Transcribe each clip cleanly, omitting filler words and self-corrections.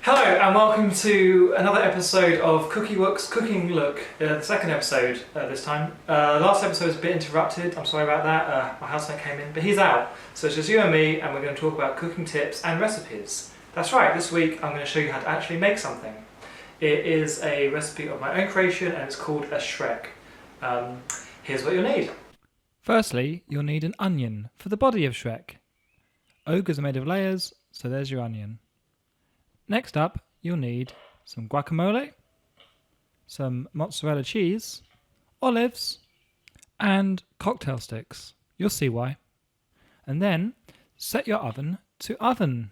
Hello and welcome to another episode of CookyWook's Cooking Look, the second episode this time. Last episode was a bit interrupted, I'm sorry about that, my housemate came in, but he's out. So it's just you and me and we're going to talk about cooking tips and recipes. That's right, this week I'm going to show you how to actually make something. It is a recipe of my own creation and it's called a Shrek. Here's what you'll need. Firstly, you'll need an onion for the body of Shrek. Ogres are made of layers, so there's your onion. Next up, you'll need some guacamole, some mozzarella cheese, olives, and cocktail sticks. You'll see why. And then, set your oven to oven.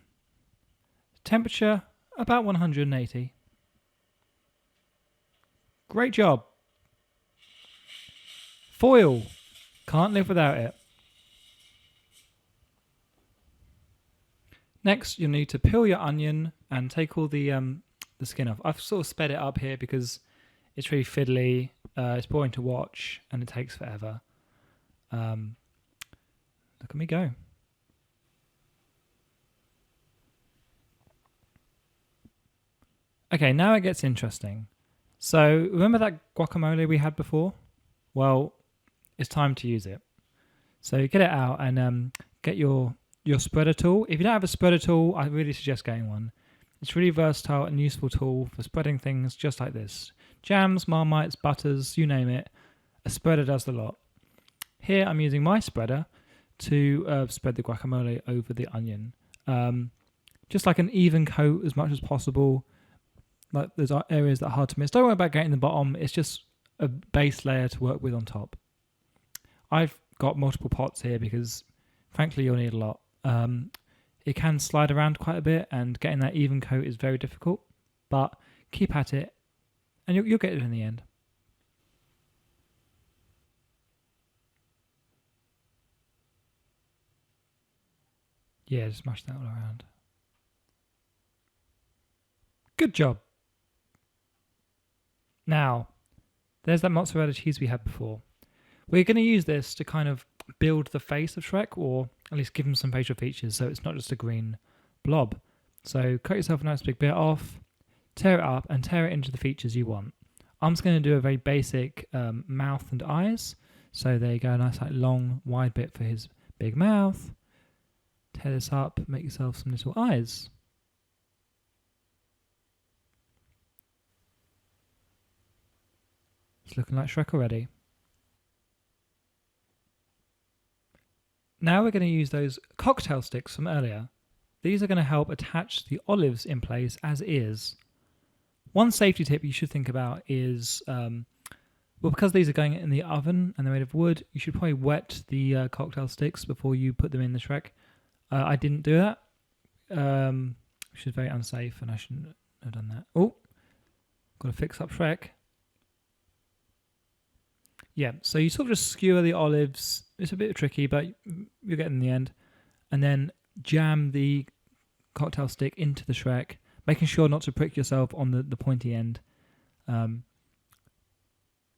Temperature about 180. Great job. Foil. Can't live without it. Next, you'll need to peel your onion and take all the skin off. I've sort of sped it up here because it's really fiddly, it's boring to watch, and it takes forever. Look at me go. Okay, now it gets interesting. So, remember that guacamole we had before? Well, it's time to use it. So get it out and get your spreader tool. If you don't have a spreader tool, I really suggest getting one. It's a really versatile and useful tool for spreading things just like this. Jams, marmites, butters, you name it. A spreader does the lot. Here I'm using my spreader to spread the guacamole over the onion. Just like an even coat as much as possible. Like there's areas that are hard to miss. Don't worry about getting the bottom. It's just a base layer to work with on top. I've got multiple pots here because frankly you'll need a lot. It can slide around quite a bit and getting that even coat is very difficult, but keep at it and you'll get it in the end. Yeah, just smash that all around. Good job. Now, there's that mozzarella cheese we had before. We're going to use this to kind of build the face of Shrek, or at least give him some facial features so it's not just a green blob. So cut yourself a nice big bit off, tear it up and tear it into the features you want. I'm just going to do a very basic mouth and eyes. So there you go, a nice like long wide bit for his big mouth. Tear this up, make yourself some little eyes. It's looking like Shrek already. Now we're going to use those cocktail sticks from earlier. These are going to help attach the olives in place as is. One safety tip you should think about is, well, because these are going in the oven and they're made of wood, you should probably wet the cocktail sticks before you put them in the Shrek. I didn't do that, which is very unsafe and I shouldn't have done that. Oh, got to fix up Shrek. Yeah, so you sort of just skewer the olives. It's a bit tricky, but you'll get in the end. And then jam the cocktail stick into the Shrek, making sure not to prick yourself on the pointy end. And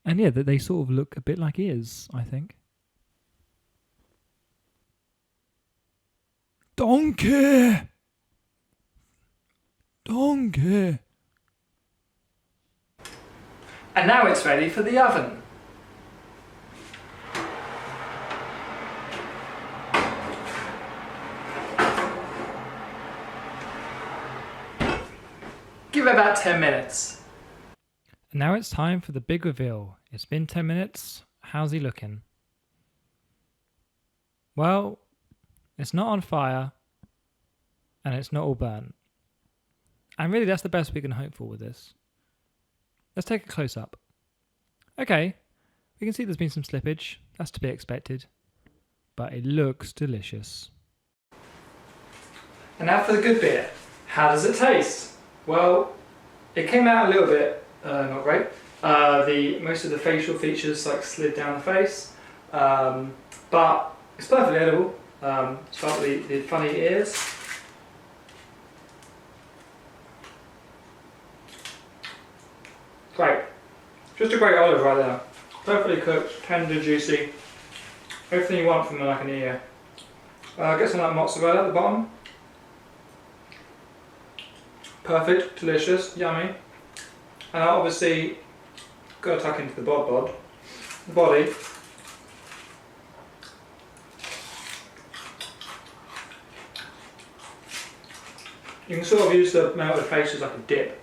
yeah, they sort of look a bit like ears, I think. Donkey! Donkey! And now it's ready for the oven. Give it about 10 minutes. And now it's time for the big reveal. It's been 10 minutes. How's he looking? Well, it's not on fire and it's not all burnt. And really that's the best we can hope for with this. Let's take a close up. Okay, we can see there's been some slippage. That's to be expected. But it looks delicious. And now for the good bit. How does it taste? Well, it came out a little bit not great. Most of the facial features like slid down the face, but it's perfectly edible. Start with the funny ears. Great. Just a great olive right there. Perfectly cooked, tender, juicy. Everything you want from like an ear. Get some like mozzarella at the bottom. Perfect, delicious, yummy. And I obviously got to tuck into the body. You can sort of use the melted paste as like a dip.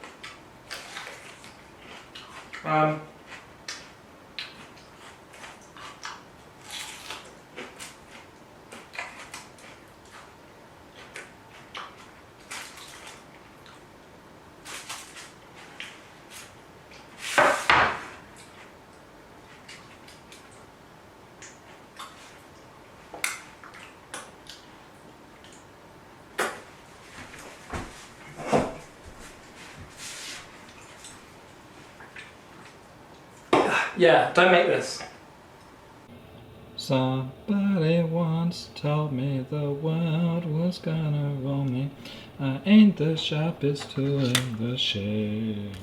Yeah, don't make this. Somebody once told me the world was gonna roll me. I ain't the sharpest tool in the shed.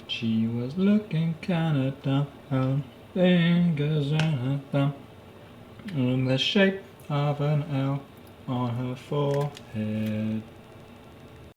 She was looking kinda dumb, her fingers and her thumb in the shape of an L on her forehead.